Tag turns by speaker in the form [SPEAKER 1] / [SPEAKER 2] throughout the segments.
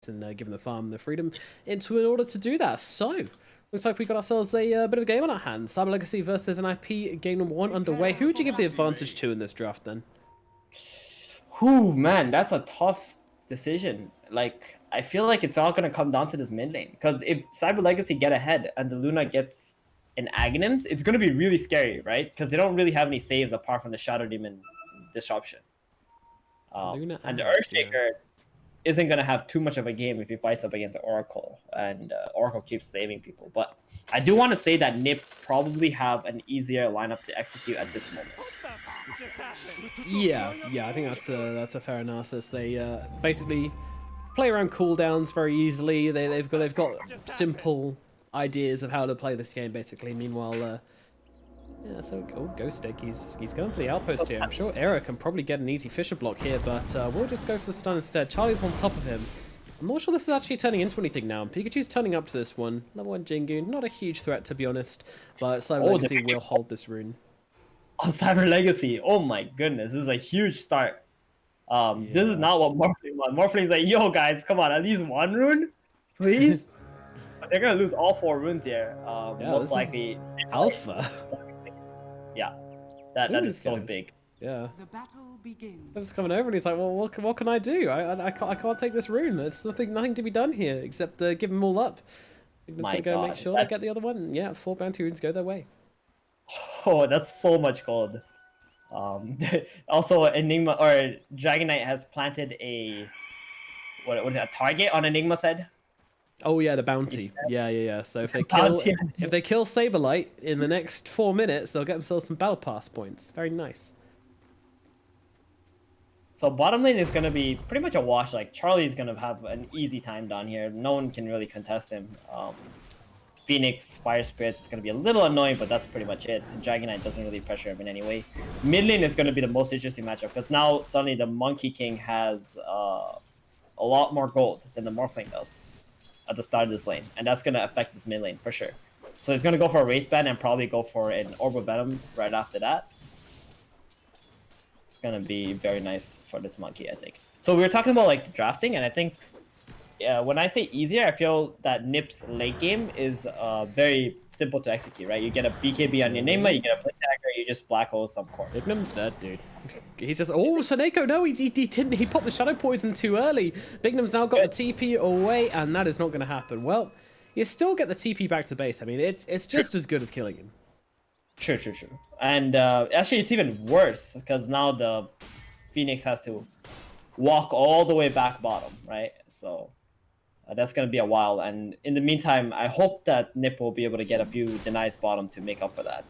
[SPEAKER 1] base and give them the farm, the freedom in order to do that. So, looks like we got ourselves a bit of a game on our hands. Cyber Legacy versus NIP, game number 1 underway. Who would you give the advantage to in this draft then?
[SPEAKER 2] Whew, man, that's a tough decision. Like, I feel like it's all gonna come down to this mid lane. Because if Cyber Legacy get ahead and the Luna gets an Aghanims, it's gonna be really scary, right? Because they don't really have any saves apart from the Shadow Demon disruption. And the Earthshaker isn't gonna have too much of a game if he fights up against Oracle, and Oracle keeps saving people. But I do want to say that NIP probably have an easier lineup to execute at this moment.
[SPEAKER 1] Yeah, I think that's a fair analysis. They basically play around cooldowns very easily. They've got simple ideas of how to play this game basically. Meanwhile, yeah, so Ghost Egg, he's going for the outpost here. I'm sure Era can probably get an easy Fisher block here, but we'll just go for the stun instead. Charlie's on top of him. I'm not sure this is actually turning into anything now. Pikachu's turning up to this one. Level 1 Jingu, not a huge threat to be honest, but Cyber Legacy will hold this rune.
[SPEAKER 2] Oh, Cyber Legacy! Oh my goodness, this is a huge start. This is not what Morphling wants. Morphling's like, yo guys, come on, at least one rune, please. But they're gonna lose all 4 runes here. Most likely
[SPEAKER 1] Alpha.
[SPEAKER 2] Yeah, that is so big.
[SPEAKER 1] Yeah.
[SPEAKER 3] The battle begins.
[SPEAKER 1] He's coming over and he's like, well, what can I do? I can't take this rune. There's nothing to be done here except give them all up. I'm just gonna go make sure they get the other one. Yeah, 4 bounty runes go their way.
[SPEAKER 2] Oh, that's so much gold. Also, Enigma or Dragon Knight has planted a what is it? A target on Enigma's head.
[SPEAKER 1] Oh yeah, the bounty. Yeah. So if they kill Saberlight in the next 4 minutes, they'll get themselves some battle pass points. Very nice.
[SPEAKER 2] So bottom lane is gonna be pretty much a wash. Like Charlie's gonna have an easy time down here. No one can really contest him. Phoenix, Fire Spirits is gonna be a little annoying, but that's pretty much it. Dragon Knight doesn't really pressure him in any way. Mid lane is gonna be the most interesting matchup because now suddenly the Monkey King has a lot more gold than the Morphling does at the start of this lane, and that's gonna affect this mid lane for sure. So he's gonna go for a Wraith Band and probably go for an Orb Venom right after that. It's gonna be very nice for this monkey, I think. So we were talking about like drafting, and I think when I say easier, I feel that NIP's late game is very simple to execute, right? You get a BKB on your Enigma, you get a Blink Dagger, you just black hole some cores.
[SPEAKER 1] Bignum's dead, dude. He's just Seneko, no, he didn't. He popped the Shadow Poison too early. Bignum's now got the TP away, and that is not going to happen. Well, you still get the TP back to base. I mean, it's just as good as killing him.
[SPEAKER 2] True. And actually, it's even worse because now the Phoenix has to walk all the way back bottom, right? So that's going to be a while. And in the meantime, I hope that NIP will be able to get a few denies bottom to make up for that.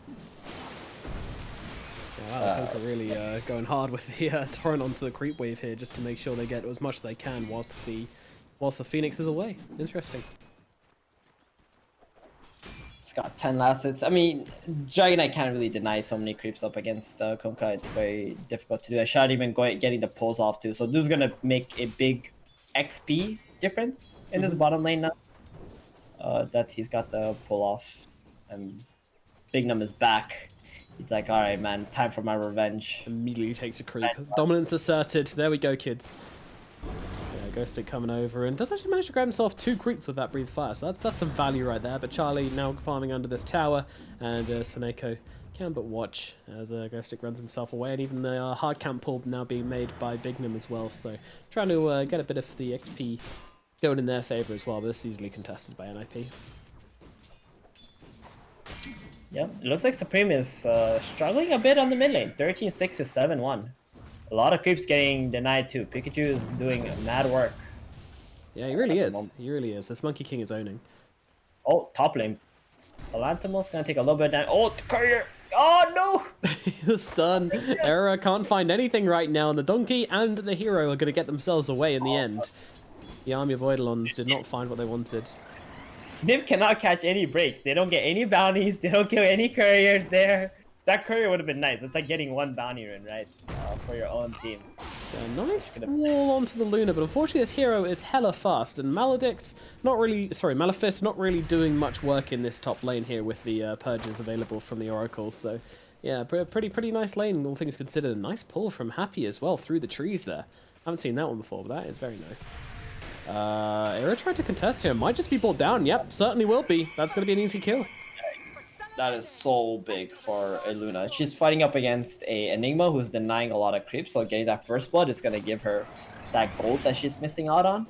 [SPEAKER 1] Yeah, wow, they're really going hard with the torrent onto the creep wave here just to make sure they get as much as they can whilst the Phoenix is away. Interesting.
[SPEAKER 2] It's got 10 last hits. I mean, Dragon Knight can't really deny so many creeps up against Kunkka. It's very difficult to do. I shot even getting the pulls off too. So this is going to make a big XP difference in this bottom lane now. That he's got the pull off. And Bignum is back. He's like, all right, man, time for my revenge.
[SPEAKER 1] Immediately takes a creep. Dominance asserted. There we go, kids. Yeah, Ghosted coming over and does actually manage to grab himself 2 creeps with that Breathe Fire. So that's some value right there. But Charlie now farming under this tower, and Seneko can but watch as Ghosted runs himself away. And even the hard camp pull now being made by Bignum as well. So trying to get a bit of the XP going in their favor as well. But this is easily contested by NIP.
[SPEAKER 2] Yeah, it looks like Supreme is struggling a bit on the mid lane. 13-6 to 7-1. A lot of creeps getting denied too. Pikachu is doing mad work.
[SPEAKER 1] Yeah, he really is. He really is. This Monkey King is owning.
[SPEAKER 2] Oh, top lane. Alantimos gonna take a little bit down. Oh, the courier! Oh no!
[SPEAKER 1] The stun. Era can't find anything right now, and the donkey and the hero are gonna get themselves away in the end. The army of Eidolons did not find what they wanted.
[SPEAKER 2] NIP cannot catch any breaks. They don't get any bounties. They don't kill any couriers there. That courier would have been nice. It's like getting 1 bounty run, right? For your own team.
[SPEAKER 1] Yeah, nice wall onto the Luna, but unfortunately this hero is hella fast, and Malefic's not really doing much work in this top lane here with the purges available from the Oracle. So yeah, pretty nice lane, all things considered. A nice pull from Happy as well through the trees there. Haven't seen that one before, but that is very nice. Era tried to contest him. Might just be brought down. Yep, certainly will be. That's going to be an easy kill.
[SPEAKER 2] That is so big for a Luna. She's fighting up against a Enigma who's denying a lot of creeps, so getting that first blood is gonna give her that gold that she's missing out on.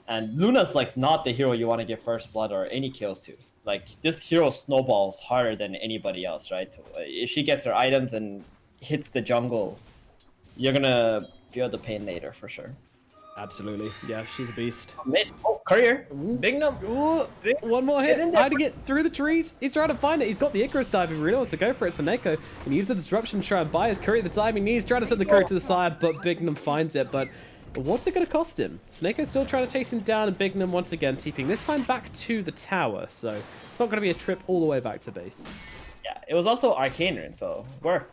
[SPEAKER 2] And Luna's like not the hero you want to give first blood or any kills to. Like this hero snowballs harder than anybody else, right? If she gets her items and hits the jungle, you're gonna feel the pain later for sure.
[SPEAKER 1] Absolutely. Yeah, she's a beast.
[SPEAKER 2] Mid. Oh, courier. Big num.
[SPEAKER 1] Ooh, one more hit. Hiding it through the trees. He's trying to find it. He's got the Icarus dive. He really wants to go for it. Sneko can use the disruption to try and buy his courier the time he needs. Trying to send the courier to the side, but Bignum finds it. But what's it going to cost him? Snake's still trying to chase him down, and Bignum once again TPing. This time back to the tower. So it's not going to be a trip all the way back to base.
[SPEAKER 2] Yeah, it was also Arcane Rune, so worth.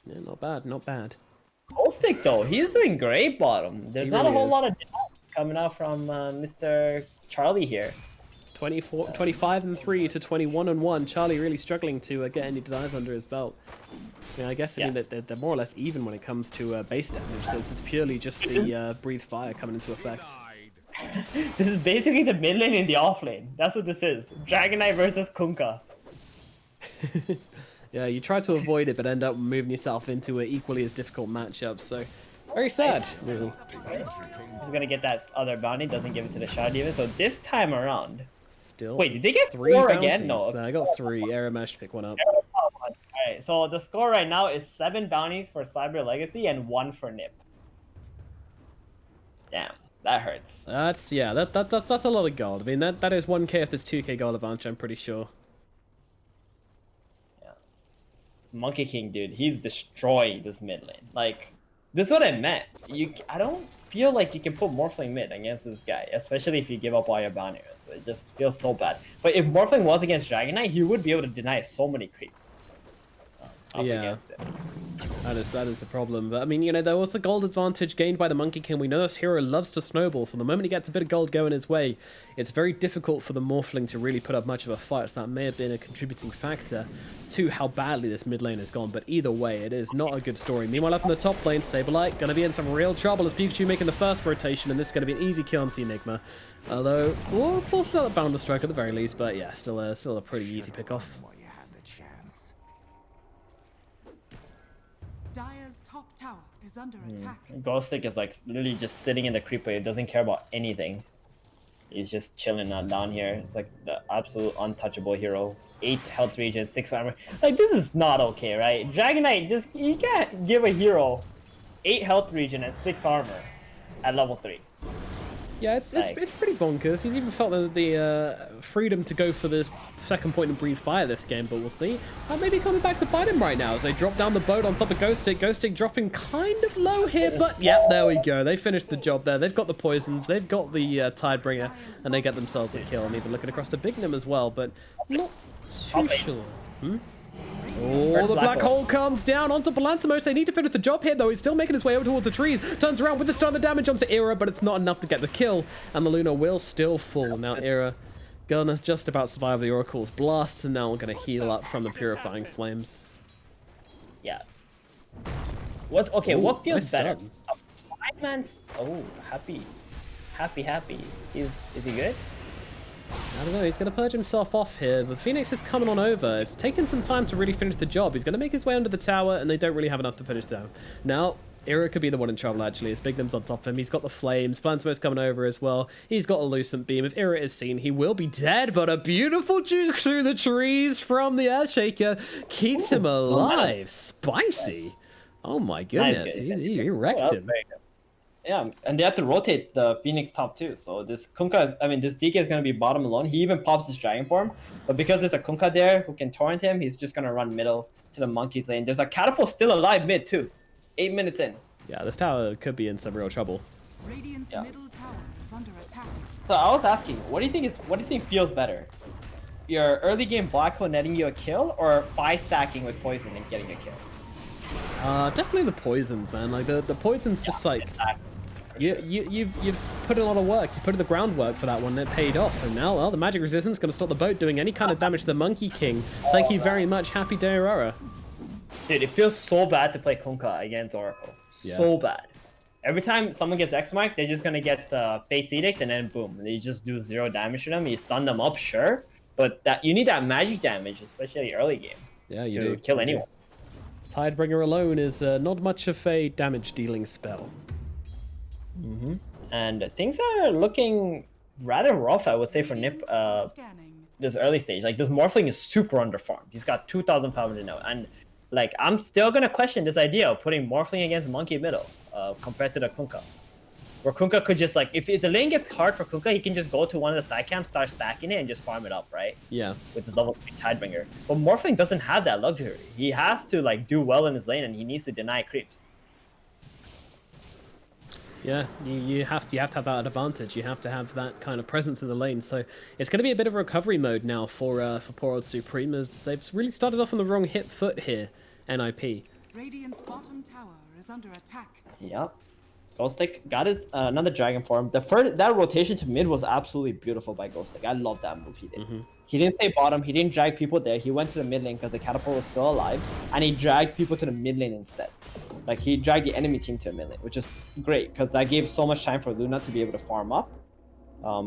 [SPEAKER 1] Yeah, not bad. Not bad.
[SPEAKER 2] Stick though, he's doing great bottom. There's
[SPEAKER 1] He
[SPEAKER 2] not
[SPEAKER 1] really
[SPEAKER 2] a whole
[SPEAKER 1] is.
[SPEAKER 2] lot of coming out from Mr. Charlie here.
[SPEAKER 1] 25 and 3 to 21 and 1. Charlie really struggling to get any denies under his belt. Yeah, I guess I mean that they're more or less even when it comes to base damage, since it's purely just the breathe fire coming into effect.
[SPEAKER 2] This is basically the mid lane in the off lane. That's what this is. Dragon Knight versus Kunkka.
[SPEAKER 1] Yeah, you try to avoid it, but end up moving yourself into an equally as difficult matchup. So, very sad. Really.
[SPEAKER 2] He's gonna get that other bounty. Doesn't give it to the Shadow Demon. So this time around,
[SPEAKER 1] Still.
[SPEAKER 2] wait, did they get
[SPEAKER 1] 3
[SPEAKER 2] 4
[SPEAKER 1] bounties.
[SPEAKER 2] again? No.
[SPEAKER 1] I got 3. Era managed to pick one up.
[SPEAKER 2] Alright, so the score right now is 7 bounties for Cyber Legacy and 1 for Nip. Damn, that hurts.
[SPEAKER 1] That's a lot of gold. I mean that is 1k if there's 2k gold advantage. I'm pretty sure.
[SPEAKER 2] Monkey King, dude, he's destroying this mid lane. Like, this is what I meant. I don't feel like you can put Morphling mid against this guy, especially if you give up all your bounties. It just feels so bad. But if Morphling was against Dragon Knight, he would be able to deny so many creeps up against it.
[SPEAKER 1] That is the problem. But I mean, you know, there was a gold advantage gained by the Monkey King. We know this hero loves to snowball, so the moment he gets a bit of gold going his way, it's very difficult for the Morphling to really put up much of a fight. So that may have been a contributing factor to how badly this mid lane has gone. But either way, it is not a good story. Meanwhile, up in the top lane, Saberlight going to be in some real trouble as Pikachu making the first rotation, and this is going to be an easy kill on Enigma. Although, we'll force out a Boundless Strike at the very least, but yeah, still a pretty easy pick off.
[SPEAKER 3] Dire's top tower is under attack.
[SPEAKER 2] Ghostic is like literally just sitting in the creeper. He doesn't care about anything. He's just chilling down here. It's like the absolute untouchable hero. 8 health regen, 6 armor. Like, this is not okay, right? Dragon Knight, you can't give a hero 8 health regen and 6 armor at level 3.
[SPEAKER 1] Yeah, it's pretty bonkers. He's even felt the freedom to go for this second point and breathe fire this game, but we'll see. Maybe coming back to bite him right now as they drop down the boat on top of Ghostic. Ghostic dropping kind of low here, but yeah, there we go. They finished the job there. They've got the poisons, they've got the Tidebringer, and they get themselves a kill. And even looking across to Bignum as well, but not too sure. Oh, the black hole comes down onto Palantimos. They need to finish the job here, though. He's still making his way over towards the trees. Turns around with the stun, the damage onto Era, but it's not enough to get the kill. And the Luna will still fall. Now Era gonna just about survive the Oracle's blasts, and now we're gonna heal up from the Purifying Flames.
[SPEAKER 2] Yeah. What? Okay, what feels
[SPEAKER 1] nice
[SPEAKER 2] better?
[SPEAKER 1] stun.
[SPEAKER 2] A 5-man's... Oh, happy. Is he good?
[SPEAKER 1] I don't know, he's going to purge himself off here. The Phoenix is coming on over. It's taken some time to really finish the job. He's going to make his way under the tower, and they don't really have enough to finish down. Now, Era could be the one in trouble, actually, as Bignum's on top of him. He's got the flames. Plantimos coming over as well. He's got a Lucent Beam. If Era is seen, he will be dead, but a beautiful juke through the trees from the Earthshaker keeps him alive. Spicy. Oh my goodness, he wrecked him.
[SPEAKER 2] Yeah, and they have to rotate the Phoenix top too. So this Kunkka, this DK is going to be bottom alone. He even pops his Dragon Form, but because there's a Kunkka there who can torrent him, he's just going to run middle to the Monkey's lane. There's a Catapult still alive mid too. 8 minutes in.
[SPEAKER 1] Yeah, this tower could be in some real trouble.
[SPEAKER 3] Radiant's middle tower is under attack.
[SPEAKER 2] So I was asking, what do you think feels better? Your early game Black Hole netting you a kill, or 5 stacking with poison and getting a kill?
[SPEAKER 1] Definitely the poisons, man. Like the poisons, just like you've put a lot of work. You put in the groundwork for that one, and it paid off. And now, well, the magic resistance is going to stop the boat doing any kind of damage to the Monkey King. Thank you very much, Happy Day Aurora.
[SPEAKER 2] Dude, it feels so bad to play Kunkka against Oracle. So bad. Every time someone gets X marked, they're just gonna get Fate's Edict, and then boom, they just do 0 damage to them. You stun them up, sure, but that you need that magic damage, especially early game,
[SPEAKER 1] Yeah, you
[SPEAKER 2] to
[SPEAKER 1] do.
[SPEAKER 2] kill
[SPEAKER 1] You do.
[SPEAKER 2] anyone.
[SPEAKER 1] Tidebringer alone is not much of a damage dealing spell.
[SPEAKER 2] And things are looking rather rough, I would say, for Nip
[SPEAKER 3] Scanning.
[SPEAKER 2] this early stage. Like, this Morphling is super underfarmed. He's got 2,500 now, and like I'm still gonna question this idea of putting Morphling against Monkey middle compared to the Kunkka. Where Kunkka could just, like, if the lane gets hard for Kunkka, he can just go to one of the side camps, start stacking it, and just farm it up, right?
[SPEAKER 1] Yeah.
[SPEAKER 2] With his level 3 Tidebringer. But Morphling doesn't have that luxury. He has to, like, do well in his lane, and he needs to deny creeps.
[SPEAKER 1] Yeah, you have to have that advantage. You have to have that kind of presence in the lane. So it's going to be a bit of a recovery mode now for poor old Supreme, as they've really started off on the wrong hip foot here. NIP.
[SPEAKER 3] Radiant's bottom tower is under attack.
[SPEAKER 2] Yep. Ghostic got his another dragon form. That rotation to mid was absolutely beautiful by Ghostic. I love that move he did. He didn't stay bottom. He didn't drag people there. He went to the mid lane because the catapult was still alive, and he dragged people to the mid lane instead. Like, he dragged the enemy team to a mid lane, which is great because that gave so much time for Luna to be able to farm up.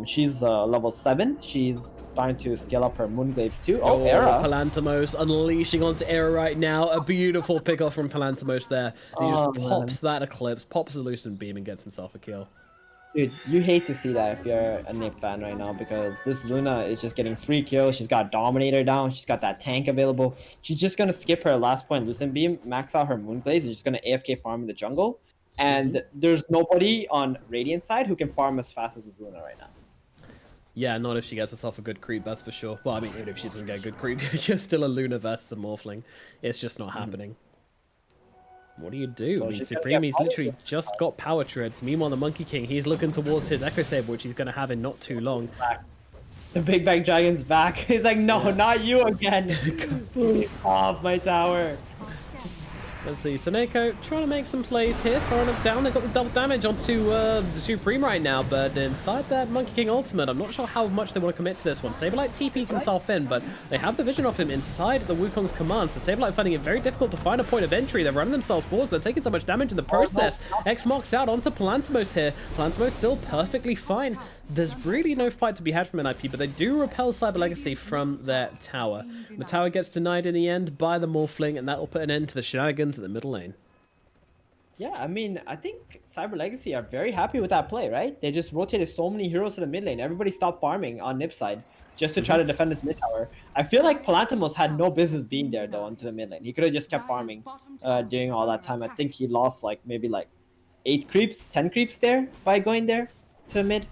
[SPEAKER 2] She's level 7. She's starting to scale up her Moonglaives too. Oh, Era.
[SPEAKER 1] Palantimos unleashing onto Era right now. A beautiful pick-off from Palantimos there. He just pops that Eclipse, pops the Lucent Beam, and gets himself a kill.
[SPEAKER 2] Dude, you hate to see that if you're a Nick fan right now, because this Luna is just getting 3 kills. She's got Dominator down. She's got that tank available. She's just going to skip her last point Lucent Beam, max out her Moonglaze, and just going to AFK farm in the jungle. And there's nobody on Radiant side who can farm as fast as this Luna right now.
[SPEAKER 1] Yeah, not if she gets herself a good creep, that's for sure. Well, I mean, even if she doesn't get a good creep, you're still a Luna versus a Morphling. It's just not happening. What do you do?
[SPEAKER 2] So
[SPEAKER 1] I mean,
[SPEAKER 2] she's gonna
[SPEAKER 1] Supreme,
[SPEAKER 2] get
[SPEAKER 1] he's literally just got power treads. Meanwhile, the Monkey King, he's looking towards his Echo Saber, which he's going to have in not too long.
[SPEAKER 2] The Big Bang Dragon's back. He's like, no, not you again. Please off my tower.
[SPEAKER 1] Let's see, Seneko trying to make some plays here, throwing it down. They've got the double damage onto the Supreme right now, but inside that Monkey King ultimate, I'm not sure how much they want to commit to this one. Saberlight TPs himself in, but they have the vision of him inside the Wukong's command, so Saberlight finding it very difficult to find a point of entry. They're running themselves forward, but they're taking so much damage in the process. X marks out onto Palantimos here. Palantimos still perfectly fine. There's really no fight to be had from NIP, but they do repel Cyber Legacy from their tower. The tower gets denied in the end by the Morphling, and that will put an end to the shenanigans at the middle lane.
[SPEAKER 2] Yeah, I mean, I think Cyber Legacy are very happy with that play, right? They just rotated so many heroes to the mid lane. Everybody stopped farming on Nip side just to try to defend this mid tower. I feel like Palantimos had no business being there, though, into the mid lane. He could have just kept farming during all that time. I think he lost, like, maybe, like, 8 creeps, 10 creeps there by going there to the mid.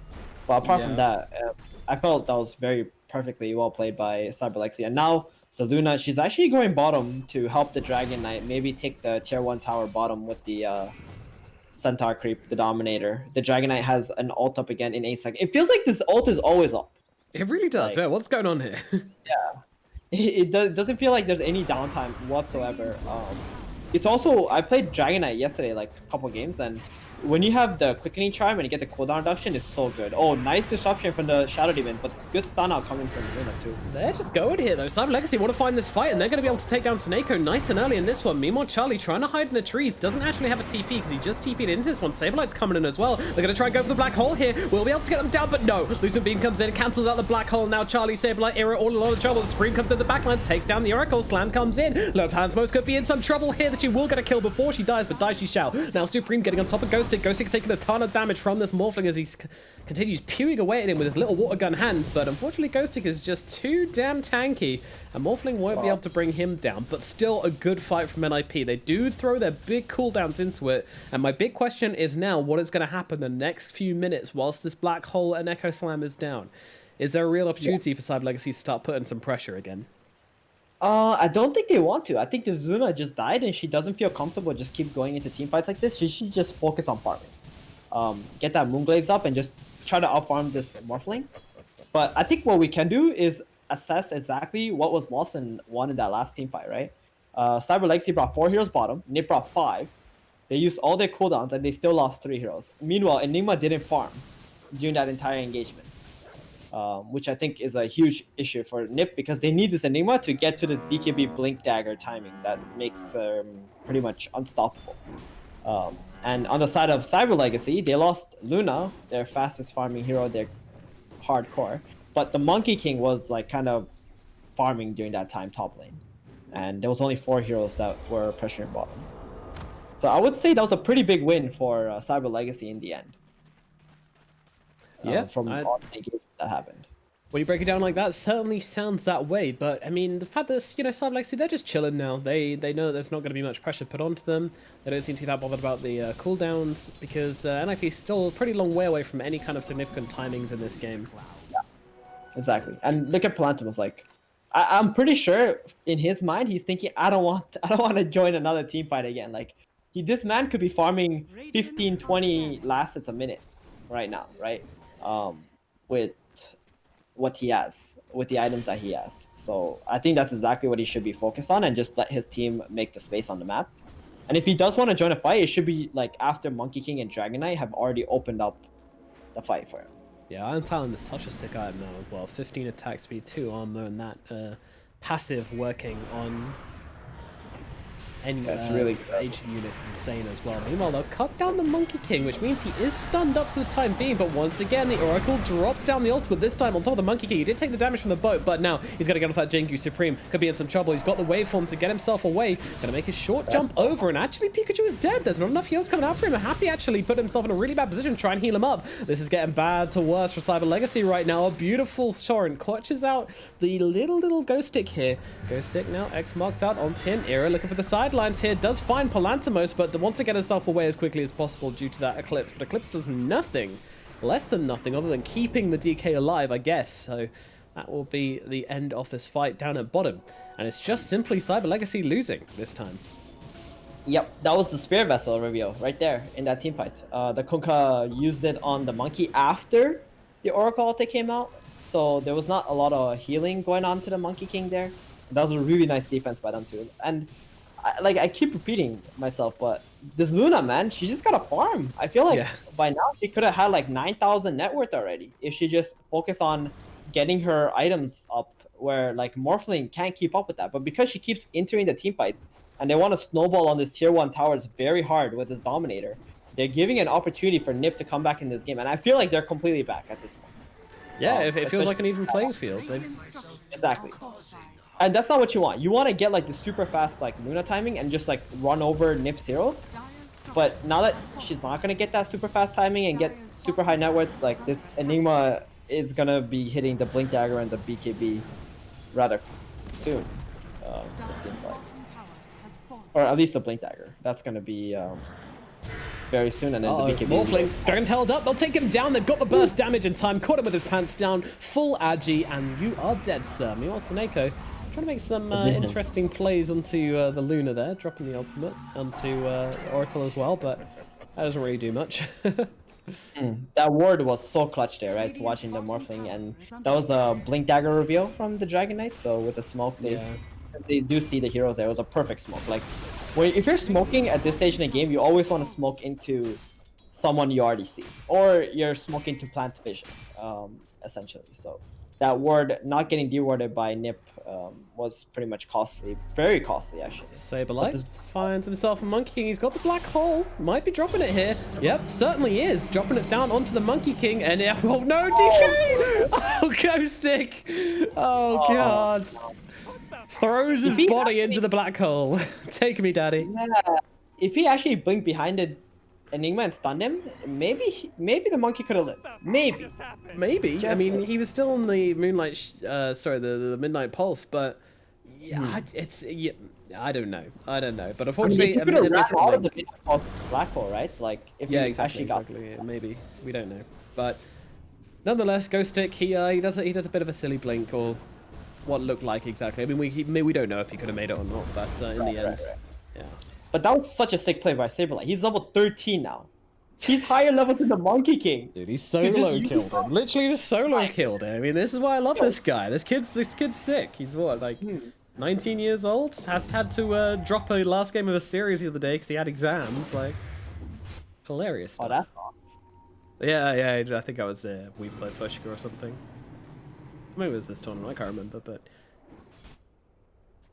[SPEAKER 2] But apart from that, I felt that was very perfectly well played by Cyber Legacy. And now the Luna, she's actually going bottom to help the Dragon Knight maybe take the tier 1 tower bottom with the Centaur creep, the Dominator. The Dragon Knight has an ult up again in 8 seconds. It feels like this ult is always up.
[SPEAKER 1] It really does.
[SPEAKER 2] Like,
[SPEAKER 1] Yeah, what's going on here?
[SPEAKER 2] Yeah. It doesn't feel like there's any downtime whatsoever. It's also, I played Dragon Knight yesterday, like a couple games, and when you have the quickening charm and you get the cooldown reduction, it's so good. Oh, nice disruption from the Shadow Demon, but good stun out coming from Luna too.
[SPEAKER 1] They're just going here though. Cyber Legacy want to find this fight, and they're going to be able to take down Seneko nice and early in this one. Meanwhile, Charlie trying to hide in the trees, doesn't actually have a TP because he just TP'd into this one. Saberlight's coming in as well. They're going to try and go for the black hole here. We'll be able to get them down, but no. Lucent Beam comes in, cancels out the black hole. Now Charlie, Saberlight, Era all in a lot of trouble. The Supreme comes in the backlines, takes down the Oracle. Slam comes in. Palantimos could be in some trouble here that she will get a kill before she dies, but die she shall. Now Supreme getting on top of Ghostic. Ghostic's taking a ton of damage from this Morphling as he continues pewing away at him with his little water gun hands, but unfortunately Ghostic is just too damn tanky, and Morphling won't be able to bring him down, but still a good fight from NIP. They do throw their big cooldowns into it, and my big question is now what is going to happen the next few minutes whilst this Black Hole and Echo Slam is down. Is there a real opportunity for Cyber Legacy to start putting some pressure again?
[SPEAKER 2] I don't think they want to. I think the Zuna just died and she doesn't feel comfortable just keep going into team fights like this. She should just focus on farming. Get that Moonglaves up and just try to outfarm this Morphling. But I think what we can do is assess exactly what was lost and won in that last team fight, right? Cyber Legacy brought 4 heroes bottom, Nip brought 5. They used all their cooldowns and they still lost 3 heroes. Meanwhile, Enigma didn't farm during that entire engagement. Which I think is a huge issue for Nip because they need this Enigma to get to this BKB Blink Dagger timing that makes pretty much unstoppable. And on the side of Cyber Legacy, they lost Luna, their fastest farming hero, their hardcore. But the Monkey King was like kind of farming during that time top lane. And there was only 4 heroes that were pressuring bottom. So I would say that was a pretty big win for Cyber Legacy in the end.
[SPEAKER 1] Yeah,
[SPEAKER 2] From all the engagement that happened.
[SPEAKER 1] When you break it down like that, it certainly sounds that way. But I mean, the fact that Cyber Legacy, they're just chilling now. They know there's not going to be much pressure put onto them. They don't seem to be that bothered about the cooldowns because NIP's still a pretty long way away from any kind of significant timings in this game.
[SPEAKER 2] Yeah, exactly. And look at Palantimus. Like, I'm pretty sure in his mind he's thinking, I don't want to join another team fight again. Like, this man could be farming 15, 20 last hits a minute right now, right? With what he has, with the items that he has. So I think that's exactly what he should be focused on, and just let his team make the space on the map. And if he does want to join a fight, it should be like after Monkey King and Dragon Knight have already opened up the fight for him.
[SPEAKER 1] Yeah, Iron Talon is such a sick item now as well. 15 attack speed, 2 armor, and that passive working on any
[SPEAKER 2] really good.
[SPEAKER 1] aged units is insane as well. Meanwhile, they'll cut down the Monkey King, which means he is stunned up for the time being. But once again, the Oracle drops down the ultimate, this time on top of the Monkey King. He did take the damage from the boat, but now he's got to get off that Jingu Supreme. Could be in some trouble. He's got the waveform to get himself away. Gonna make a short jump over, and actually Pikachu is dead. There's not enough heals coming out for him. Happy actually put himself in a really bad position to try and heal him up. This is getting bad to worse for Cyber Legacy right now. A beautiful Soren clutches out the little Ghost Stick here. Ghost Stick now X marks out on Tin Era, looking for the sidelines here. Does find Palantimos, but wants to get himself away as quickly as possible due to that Eclipse. But Eclipse does nothing, less than nothing, other than keeping the DK alive, I guess. So that will be the end of this fight down at bottom. And it's just simply Cyber Legacy losing this time.
[SPEAKER 2] Yep, that was the Spear Vessel reveal right there in that team fight. The Kunkka used it on the Monkey after the Oracle ulti came out, so there was not a lot of healing going on to the Monkey King there. That was a really nice defense by them too. And I keep repeating myself, but this Luna, man, she just gotta farm. I feel like by now she could have had like 9,000 net worth already if she just focused on getting her items up, where like Morphling can't keep up with that. But because she keeps entering the team fights and they want to snowball on this tier 1 towers very hard with this Dominator, they're giving an opportunity for Nip to come back in this game. And I feel like they're completely back at this point.
[SPEAKER 1] Yeah, it feels like an even playing field.
[SPEAKER 2] Exactly. And that's not what you want. You want to get like the super fast like Luna timing and just like run over Nip's heroes. But now that she's not going to get that super fast timing and get super high net worth, like this Enigma is going to be hitting the Blink Dagger and the BKB rather soon. It seems like. Or at least the Blink Dagger. That's going to be very soon, and then the BKB.
[SPEAKER 1] Morphling, Dragon's held up. They'll take him down. They've got the burst damage in time. Caught him with his pants down. Full Agi, and you are dead, sir. Meanwhile, Soneko trying to make some interesting plays onto the Luna there, dropping the ultimate onto Oracle as well, but that doesn't really do much.
[SPEAKER 2] That ward was so clutch there, right? Watching the Morphling, and that was a Blink Dagger reveal from the Dragon Knight. So with the smoke, they do see the heroes there. It was a perfect smoke. Like, if you're smoking at this stage in the game, you always want to smoke into someone you already see, or you're smoking to plant vision, essentially. So that ward not getting dewarded by Nip was pretty much costly, very costly actually.
[SPEAKER 1] Saberlight finds himself a Monkey King. He's got the black hole. Might be dropping it here. Yep, certainly is. Dropping it down onto the Monkey King, and oh no, DK! Oh, Ghost Stick! Oh god! Throws his body into the black hole. Take me, daddy.
[SPEAKER 2] Yeah. If he actually blinked behind the Enigma and stunned him, maybe the Monkey could have lived. Maybe.
[SPEAKER 1] I mean, he was still on the Moonlight, the Midnight Pulse, but yeah, I don't know. But unfortunately,
[SPEAKER 2] he could have ran out of the Midnight Pulse black hole, right? Like, if he actually got
[SPEAKER 1] maybe we don't know. But nonetheless, Ghost Stick, he does a bit of a silly blink, or what looked like exactly. I mean, we don't know if he could have made it or not, but in the end, yeah.
[SPEAKER 2] But that was such a sick play by Saberlight. He's level 13 now. He's higher level than the Monkey King.
[SPEAKER 1] Dude, he's solo killed him. Literally just solo killed him. I mean, this is why I love this guy. This kid's sick. He's what, like 19 years old? Has had to drop a last game of a series the other day because he had exams. Like, hilarious stuff.
[SPEAKER 2] Oh, that's awesome.
[SPEAKER 1] Yeah, I think I was we played Fleshka or something. Maybe it was this tournament, I can't remember, but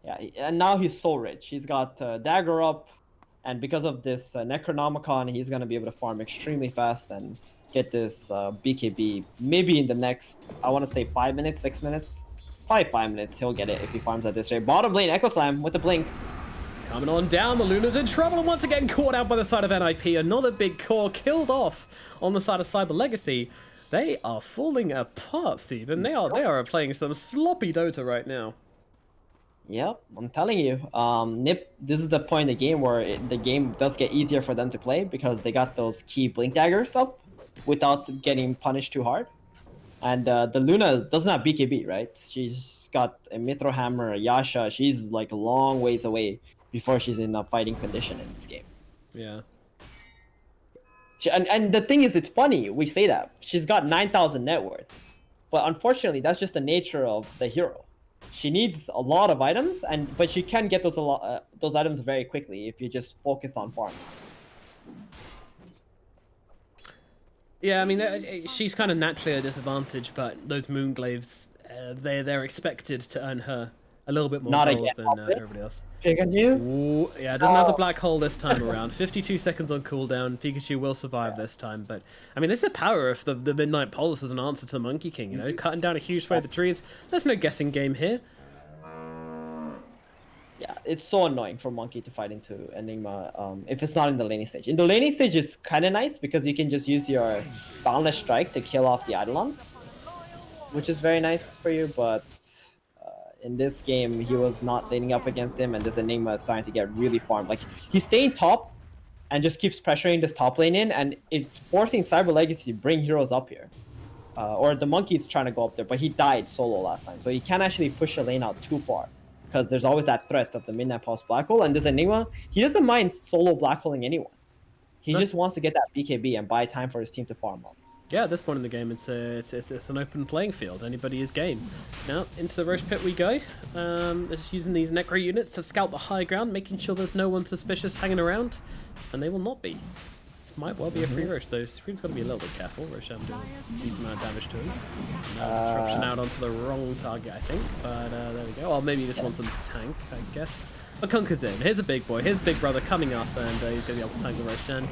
[SPEAKER 2] yeah, and now he's so rich. He's got Dagger up, And because of this Necronomicon, he's going to be able to farm extremely fast and get this BKB maybe in the next, I want to say 5 minutes, 6 minutes. Probably 5 minutes, he'll get it if he farms at this rate. Bottom lane, Echo Slam with the blink.
[SPEAKER 1] Coming on down, the Luna's in trouble and once again caught out by the side of NIP. Another big core killed off on the side of Cyber Legacy. They are falling apart, Steve, and they are playing some sloppy Dota right now.
[SPEAKER 2] Yep, I'm telling you. Nip, this is the point in the game where the game does get easier for them to play because they got those key blink daggers up without getting punished too hard. And the Luna doesn't have BKB, right? She's got a Mithril Hammer, a Yasha. She's like a long ways away before she's in a fighting condition in this game.
[SPEAKER 1] Yeah.
[SPEAKER 2] And the thing is, it's funny, we say that. She's got 9,000 net worth. But unfortunately, that's just the nature of the hero. She needs a lot of items, but she can get those items very quickly if you just focus on farming.
[SPEAKER 1] Yeah, I mean, she's kind of naturally at a disadvantage, but those Moonglaves, they're expected to earn her a little bit more gold than everybody else.
[SPEAKER 2] Pikachu?
[SPEAKER 1] Ooh, yeah, doesn't have the black hole this time around. 52 seconds on cooldown. Pikachu will survive this time, but I mean, this is the power of the Midnight Pulse as an answer to the Monkey King. You know, cutting down a huge swathe of the trees. There's no guessing game here.
[SPEAKER 2] Yeah, it's so annoying for Monkey to fight into Enigma if it's not in the laning stage. In the laning stage, it's kind of nice because you can just use your Boundless Strike to kill off the Eidolons, which is very nice for you, but in this game, he was not laning up against him, and this Enigma is starting to get really farmed. Like, he's staying top and just keeps pressuring this top lane in, and it's forcing Cyber Legacy to bring heroes up here. Or the Monkey's trying to go up there, but he died solo last time, so he can't actually push the lane out too far. Because there's always that threat of the Midnight Pulse Black Hole, and this Enigma, he doesn't mind solo black holing anyone. He just wants to get that BKB and buy time for his team to farm up.
[SPEAKER 1] Yeah, at this point in the game, it's an open playing field. Anybody is game. Now, into the Roche Pit we go. Just using these Necro units to scout the high ground, making sure there's no one suspicious hanging around. And they will not be. This might well be a free Roche, though. Supreme's got to be a little bit careful. Roche has a decent amount of damage to him. Disruption out onto the wrong target, I think. But there we go. Well, maybe he just wants them to tank, I guess. But Conker's in. Here's a big boy. Here's Big Brother coming up, and he's going to be able to tank the Roche.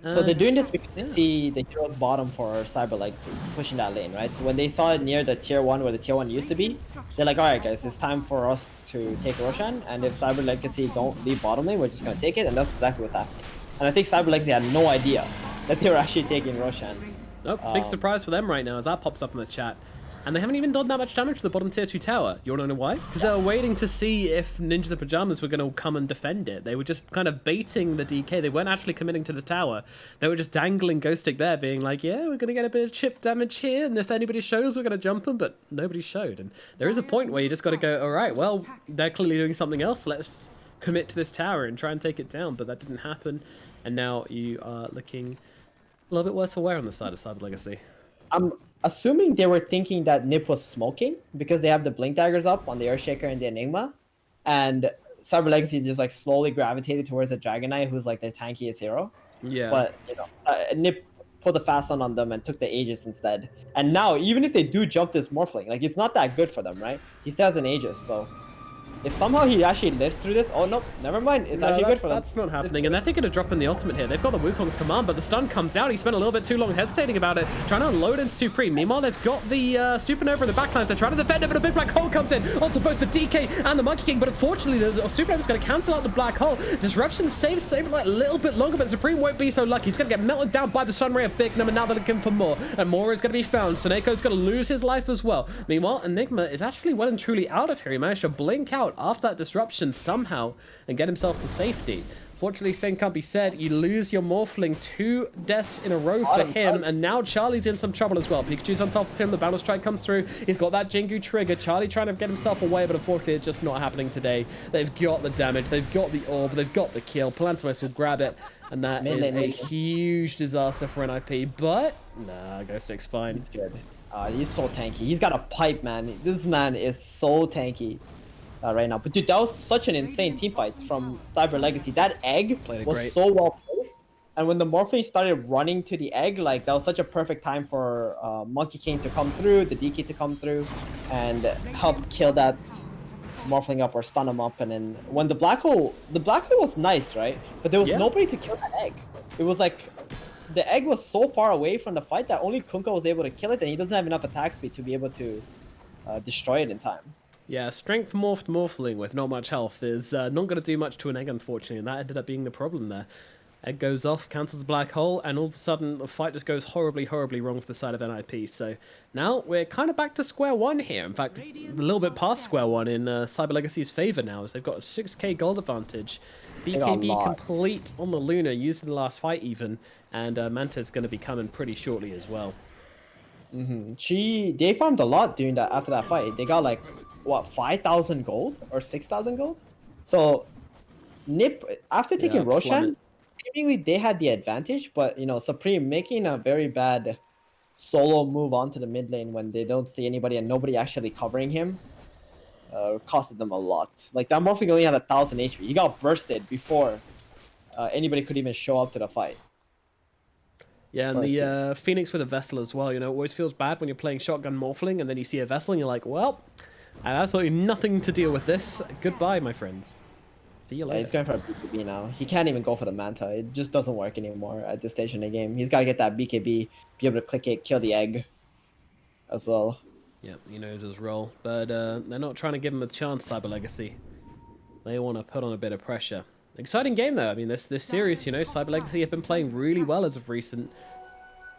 [SPEAKER 2] So they're doing this because they see the hero's bottom for Cyber Legacy, pushing that lane, right? So when they saw it near the tier 1 where the tier 1 used to be, they're like, alright guys, it's time for us to take Roshan, and if Cyber Legacy don't leave bottom lane, we're just going to take it, and that's exactly what's happening. And I think Cyber Legacy had no idea that they were actually taking Roshan.
[SPEAKER 1] Nope, big surprise for them right now as that pops up in the chat. And they haven't even done that much damage to the bottom tier 2 tower. You wanna know why? Because they were waiting to see if Ninjas in Pyjamas were gonna come and defend it. They were just kind of baiting the DK. They weren't actually committing to the tower. They were just dangling Ghost Stick there, being like, yeah, we're gonna get a bit of chip damage here, and if anybody shows, we're gonna jump them, but nobody showed. And there is a point where you just gotta go, alright, well, they're clearly doing something else. Let's commit to this tower and try and take it down, but that didn't happen. And now you are looking a little bit worse for wear on the side of Cyber Legacy.
[SPEAKER 2] I'm assuming they were thinking that Nip was smoking because they have the blink daggers up on the Earthshaker and the Enigma, and Cyber Legacy just like slowly gravitated towards the Dragon Knight, who's like the tankiest hero.
[SPEAKER 1] Yeah.
[SPEAKER 2] But you know, Nip put the fast on them and took the Aegis instead. And now, even if they do jump this Morphling, like it's not that good for them, right? He still has an Aegis, so if somehow he actually lives through this, oh no, never mind. It's actually good for them.
[SPEAKER 1] That's not happening, and they're thinking of dropping the ultimate here. They've got the Wukong's command, but the stun comes out. He spent a little bit too long hesitating about it, trying to unload into Supreme. Meanwhile, they've got the Supernova in the backlines. They're trying to defend it, but a big black hole comes in onto both the DK and the Monkey King, but unfortunately, the Supernova's going to cancel out the black hole. Disruption saves it like a little bit longer, but Supreme won't be so lucky. He's going to get melted down by the Sun Ray of Bignum, and now they're looking for more, and more is going to be found. Soneko's going to lose his life as well. Meanwhile, Enigma is actually well and truly out of here. He managed to blink out after that disruption somehow and get himself to safety. Fortunately, same can't be said. You lose your Morphling 2 deaths in a row for him, and now Charlie's in some trouble as well. Pikachu's on top of him, the Battle Strike comes through. He's got that Jingu trigger. Charlie trying to get himself away, but unfortunately it's just not happening today. They've got the damage, they've got the orb, they've got the kill. Plantimus will grab it, and that is a huge disaster for NIP, but nah, Ghost Stick's fine.
[SPEAKER 2] He's good. He's so tanky. He's got a pipe, man. This man is so tanky. Right now, but dude, that was such an insane team fight from Cyber Legacy. That egg was so well placed, and when the Morphling started running to the egg, like that was such a perfect time for Monkey King to come through, the DK to come through, and help kill that Morphling up or stun him up, and then when the black hole was nice, right? But there was
[SPEAKER 1] Yeah.
[SPEAKER 2] nobody to kill that egg. It was like the egg was so far away from the fight that only Kunkka was able to kill it, and he doesn't have enough attack speed to be able to destroy it in time.
[SPEAKER 1] Yeah, strength morphed Morphling with not much health is not going to do much to an egg, unfortunately, and that ended up being the problem there. Egg goes off, cancels the black hole, and all of a sudden the fight just goes horribly, horribly wrong for the side of NIP. So now we're kind of back to square one here. In fact, a little bit past square one in Cyber Legacy's favor now, as they've got a 6k gold advantage.
[SPEAKER 2] got a
[SPEAKER 1] BKB
[SPEAKER 2] lot.
[SPEAKER 1] complete on the Luna, used in the last fight even, and Manta's going to be coming pretty shortly as well.
[SPEAKER 2] They farmed a lot during that after that fight. They got like what 5,000 gold or 6,000 gold. So Nip after taking
[SPEAKER 1] Yeah,
[SPEAKER 2] Roshan,
[SPEAKER 1] plummet.
[SPEAKER 2] seemingly they had the advantage, but you know Supreme making a very bad solo move onto the mid lane when they don't see anybody and nobody actually covering him costed them a lot. Like that Morphling only had 1,000 HP. He got bursted before anybody could even show up to the fight.
[SPEAKER 1] Yeah, and
[SPEAKER 2] First
[SPEAKER 1] the Phoenix with a Vessel as well. You know, it always feels bad when you're playing Shotgun Morphling and then you see a Vessel and you're like, well, I have absolutely nothing to deal with this. Goodbye, my friends. See you
[SPEAKER 2] Yeah,
[SPEAKER 1] later.
[SPEAKER 2] he's going for a BKB now. He can't even go for the Manta. It just doesn't work anymore at this stage in the game. He's got to get that BKB, be able to click it, kill the egg as well.
[SPEAKER 1] Yeah, he knows his role. But they're not trying to give him a chance, Cyber Legacy. They want to put on a bit of pressure. Exciting game, though. I mean, this series, you know, Cyber Legacy have been playing really well as of recent.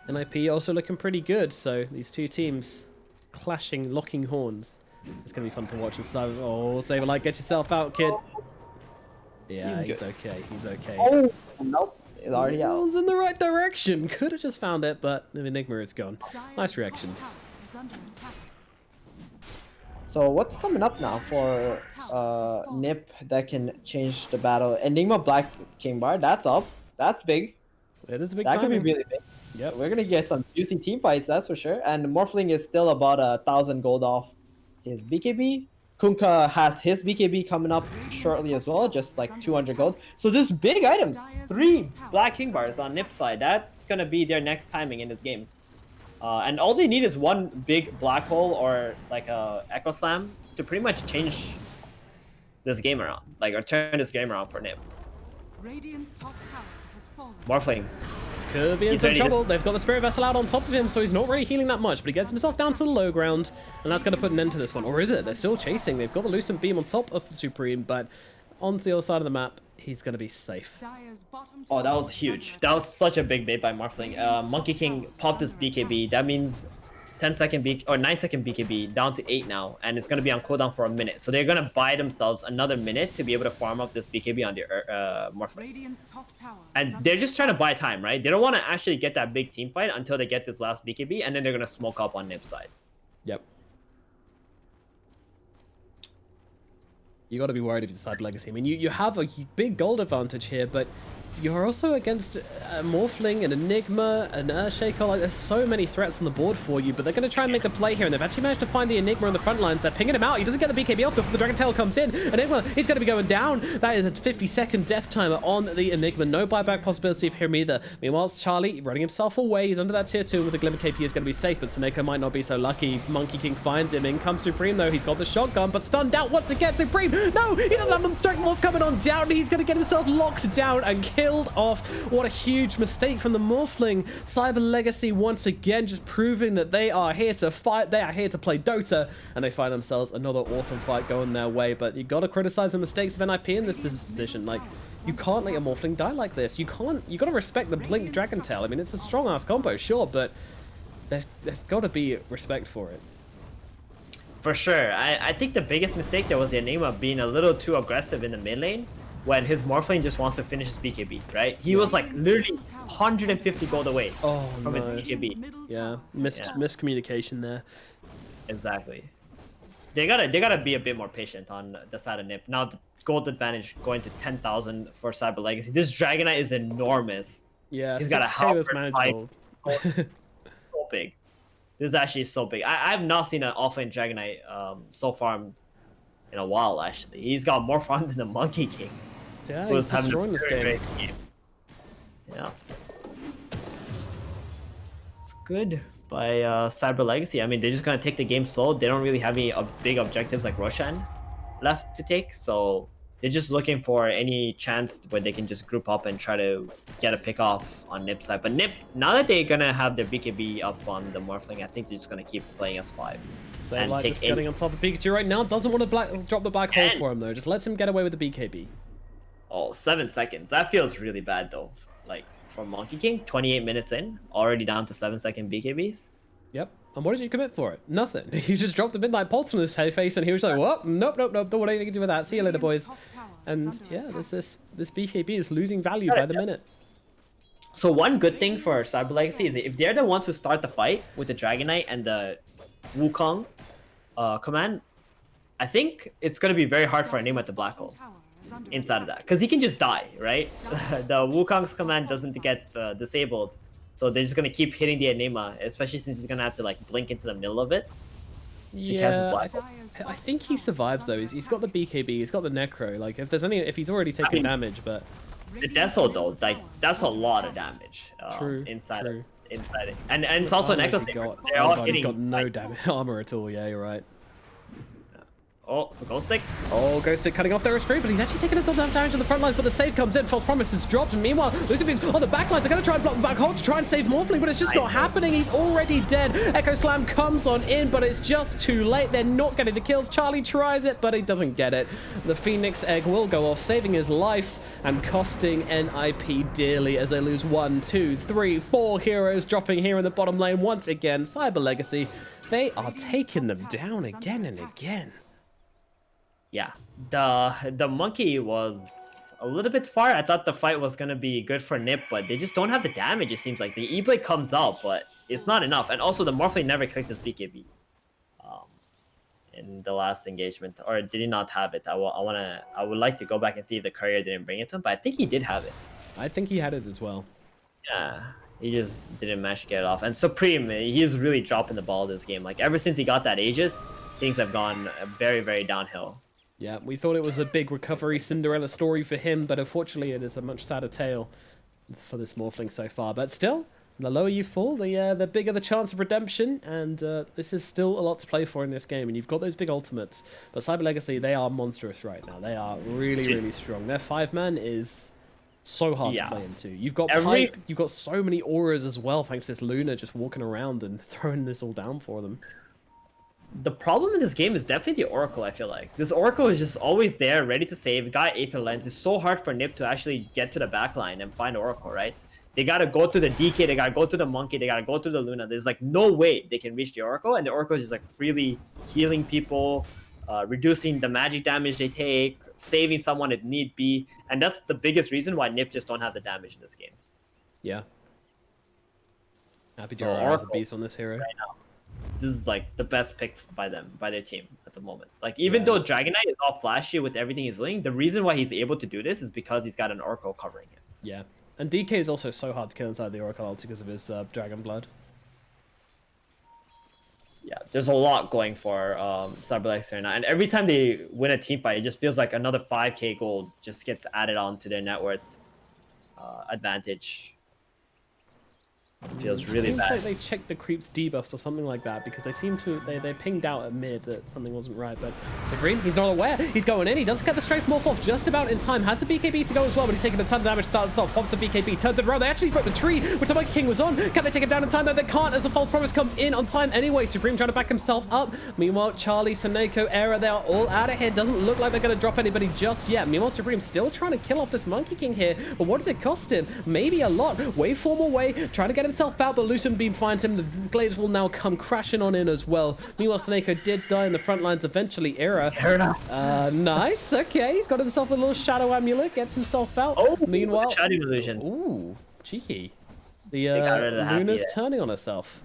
[SPEAKER 1] NIP also looking pretty good. So these two teams clashing, locking horns. It's going to be fun to watch. And Cyber, oh, Saberlight, get yourself out, kid. Yeah,
[SPEAKER 2] He's
[SPEAKER 1] he's
[SPEAKER 2] good.
[SPEAKER 1] okay. He's okay.
[SPEAKER 2] Oh, nope. It's already out.
[SPEAKER 1] It's in the right direction. Could have just found it, but the Enigma is gone. Nice
[SPEAKER 3] Dire's
[SPEAKER 1] reactions.
[SPEAKER 3] top tower is under attack.
[SPEAKER 2] So what's coming up now for Nip that can change the battle? Enigma Black King Bar, that's up. That's big.
[SPEAKER 1] It is a big
[SPEAKER 2] That could be
[SPEAKER 1] timing.
[SPEAKER 2] really big.
[SPEAKER 1] Yep.
[SPEAKER 2] We're gonna get some juicy team fights, that's for sure. And Morphling is still about 1,000 gold off his BKB. Kunkka has his BKB coming up shortly as well, just like 200 gold. So there's big items. 3 Black King Bars on Nip side. That's gonna be their next timing in this game. And all they need is one big black hole or like a Echo Slam to pretty much change this game around, like or turn this game around for Nip.
[SPEAKER 3] Radiant's top tower has fallen.
[SPEAKER 2] Morphling.
[SPEAKER 1] Could be in
[SPEAKER 2] He's
[SPEAKER 1] some
[SPEAKER 2] ready to-
[SPEAKER 1] trouble. They've got the Spirit Vessel out on top of him, so he's not really healing that much, but he gets himself down to the low ground, and that's going to put an end to this one. Or is it? They're still chasing. They've got the Lucent Beam on top of Supreme, but on the other side of the map, he's going to be safe.
[SPEAKER 3] Dire's bottom
[SPEAKER 2] Oh, that
[SPEAKER 3] tower
[SPEAKER 2] was
[SPEAKER 3] is
[SPEAKER 2] huge.
[SPEAKER 3] under
[SPEAKER 2] That was such a big bait by Morphling. Monkey King popped his BKB. That means 10-second BKB or 9-second BKB down to 8 now, and it's gonna be on cooldown for a minute. So they're gonna buy themselves another minute to be able to farm up this BKB on the Morphling.
[SPEAKER 3] Radiant's top tower is
[SPEAKER 2] And
[SPEAKER 3] under
[SPEAKER 2] they're just trying to buy time, right? They don't want to actually get that big team fight until they get this last BKB, and then they're gonna smoke up on Nip's side.
[SPEAKER 1] Yep. You got to be worried if you decide Legacy. I mean, you have a big gold advantage here, but you're also against Morphling, an Enigma, an Earthshaker. Like, there's so many threats on the board for you, but they're going to try and make the play here, and they've actually managed to find the Enigma on the front lines. They're pinging him out. He doesn't get the BKB off before the Dragon Tail comes in. Enigma, he's going to be going down. That is a 50-second death timer on the Enigma. No buyback possibility of him either. Meanwhile, it's Charlie running himself away. He's under that tier 2 with the Glimmer KP is going to be safe, but Seneko might not be so lucky. Monkey King finds him. In comes Supreme, though. He's got the shotgun, but stunned out once again. Supreme, no, he doesn't have the Dragon Morph coming on down. He's going to get himself locked down and killed off. What a huge mistake from the Morphling. Cyber Legacy once again just proving that they are here to fight. They are here to play Dota, and they find themselves another awesome fight going their way. But you got to criticize the mistakes of NIP in this decision. Like, you can't let your Morphling die like this. You can't. You got to respect the Blink Dragon Tail. I mean, it's a strong ass combo, sure, but there's got to be respect for it.
[SPEAKER 2] For sure. I think the biggest mistake there was the Enigma being a little too aggressive in the mid lane when his Morphling just wants to finish his BKB, right? He was like literally 150 gold away
[SPEAKER 1] Oh
[SPEAKER 2] from his
[SPEAKER 1] no.
[SPEAKER 2] BKB.
[SPEAKER 3] middle
[SPEAKER 1] Yeah,
[SPEAKER 3] tower.
[SPEAKER 1] miscommunication there.
[SPEAKER 2] Exactly. They gotta be a bit more patient on the side of Nip. Now the gold advantage going to 10,000 for Cyber Legacy. This Dragonite is enormous.
[SPEAKER 1] Yeah,
[SPEAKER 2] He's got a
[SPEAKER 1] 6K was
[SPEAKER 2] Halberd
[SPEAKER 1] manageable.
[SPEAKER 2] So big. This is actually so big. I've not seen an offlane Dragonite so far in a while, actually. He's got more fun than the Monkey King.
[SPEAKER 1] Yeah,
[SPEAKER 2] Who
[SPEAKER 1] he's
[SPEAKER 2] was having a
[SPEAKER 1] destroying this
[SPEAKER 2] very
[SPEAKER 1] game.
[SPEAKER 2] great game. Yeah. It's good by Cyber Legacy. I mean, they're just going to take the game slow. They don't really have any big objectives like Roshan. left to take, so they're just looking for any chance where they can just group up and try to get a pick off on Nip's side. But Nip, now that they're gonna have their BKB up on the Morphling, I think they're just gonna keep playing S5.
[SPEAKER 1] So like just getting on top of Pikachu right now, doesn't want to drop the black hole for him though. Just lets him get away with the BKB.
[SPEAKER 2] Oh, 7 seconds. That feels really bad though. Like for Monkey King, 28 minutes in, already down to 7-second BKBs.
[SPEAKER 1] Yep. And what did you commit for it? Nothing. You just dropped a Midnight Pulse on his face, and he was like, "What? Nope, nope, nope. Don't want anything to do with that. See you later, boys." And yeah, this BKB is losing value by the minute.
[SPEAKER 2] So one good thing for Cyber Legacy is that if they're the ones who start the fight with the Dragon Knight and the Wukong command, I think it's going to be very hard for a name at the Black Hole inside of that, because he can just die, right? The Wukong's command doesn't get disabled, so they're just going to keep hitting the Enigma, especially since he's going to have to like blink into the middle of it to cast his Black Hole.
[SPEAKER 1] I think he survives though. He's got the BKB, he's got the Necro. Like if he's already taken damage, but
[SPEAKER 2] the Deso though, like that's a lot of damage inside it. And it's also an Echo Saber. They're all hitting.
[SPEAKER 1] He's got no damage armor at all. Yeah, you're right.
[SPEAKER 2] Oh, Ghost Stick.
[SPEAKER 1] Oh, Ghost Stick cutting off their free, but he's actually taking a lot of damage on the front lines, but the save comes in. False Promise is dropped, and meanwhile, Lucy Beams on the back lines are going to try and block the back hole to try and save Morphling, but it's just not happening. He's already dead. Echo Slam comes on in, but it's just too late. They're not getting the kills. Charlie tries it, but he doesn't get it. The Phoenix Egg will go off, saving his life and costing NIP dearly as they lose 1, 2, 3, 4 heroes dropping here in the bottom lane once again. Cyber Legacy, they are taking them down again and again.
[SPEAKER 2] Yeah, the monkey was a little bit far. I thought the fight was gonna be good for Nip, but they just don't have the damage. It seems like the E-Blade comes out, but it's not enough. And also the Morphling never clicked his BKB in the last engagement, or did he not have it? I would like to go back and see if the courier didn't bring it to him, but I think he did have it.
[SPEAKER 1] I think he had it as well.
[SPEAKER 2] Yeah, he just didn't manage to get it off. And Supreme, he is really dropping the ball this game. Like ever since he got that Aegis, things have gone very, very downhill.
[SPEAKER 1] Yeah, we thought it was a big recovery Cinderella story for him, but unfortunately it is a much sadder tale for this Morphling so far. But still, the lower you fall, the bigger the chance of redemption, and this is still a lot to play for in this game, and you've got those big ultimates. But Cyber Legacy, they are monstrous right now. They are really, really strong. Their 5-man is so hard to play into. You've got Pipe, you've got so many auras as well, thanks to this Luna just walking around and throwing this all down for them.
[SPEAKER 2] The problem in this game is definitely the Oracle, I feel like. This Oracle is just always there, ready to save. Got Aether Lens. It's so hard for Nip to actually get to the backline and find Oracle, right? They gotta go to the DK, they gotta go to the Monkey, they gotta go to the Luna. There's like no way they can reach the Oracle, and the Oracle is just like freely healing people, reducing the magic damage they take, saving someone if need be. And that's the biggest reason why Nip just don't have the damage in this game.
[SPEAKER 1] Yeah. Happy to has a beast on this hero.
[SPEAKER 2] Right now. This is like the best pick by them, by their team at the moment. Like even though Dragon Knight is all flashy with everything he's doing, the reason why he's able to do this is because he's got an Oracle covering him.
[SPEAKER 1] Yeah, and DK is also so hard to kill inside the Oracle ult because of his Dragon Blood.
[SPEAKER 2] Yeah, there's a lot going for Cyber Legacy right now, and every time they win a team fight, it just feels like another 5k gold just gets added on to their net worth advantage. It feels really
[SPEAKER 1] seems
[SPEAKER 2] bad.
[SPEAKER 1] Like they checked the creeps debuffs or something like that, because they seem to they pinged out at mid that something wasn't right. But so Green, he's not aware. He's going in. He does get the Strafe Morph off just about in time. Has the BKB to go as well, but he's taking a ton of damage. Starts off, pops the BKB, turns it around. They actually broke the tree, which the Monkey King was on. Can they take him down in time? No, they can't, as the False Promise comes in on time anyway. Supreme trying to back himself up. Meanwhile, Charlie, Seneko, Era, they are all out of here. Doesn't look like they're going to drop anybody just yet. Meanwhile, Supreme still trying to kill off this Monkey King here. But what does it cost him? Maybe a lot. Waveform away, trying to get himself out, but Lucian Beam finds him. The Glaives will now come crashing on in as well. Meanwhile, Seneko did die in the front lines eventually. Era. Nice. Okay, he's got himself a little shadow amulet, gets himself out.
[SPEAKER 2] Oh,
[SPEAKER 1] meanwhile,
[SPEAKER 2] shadow illusion.
[SPEAKER 1] Ooh, cheeky. The Luna's turning on herself.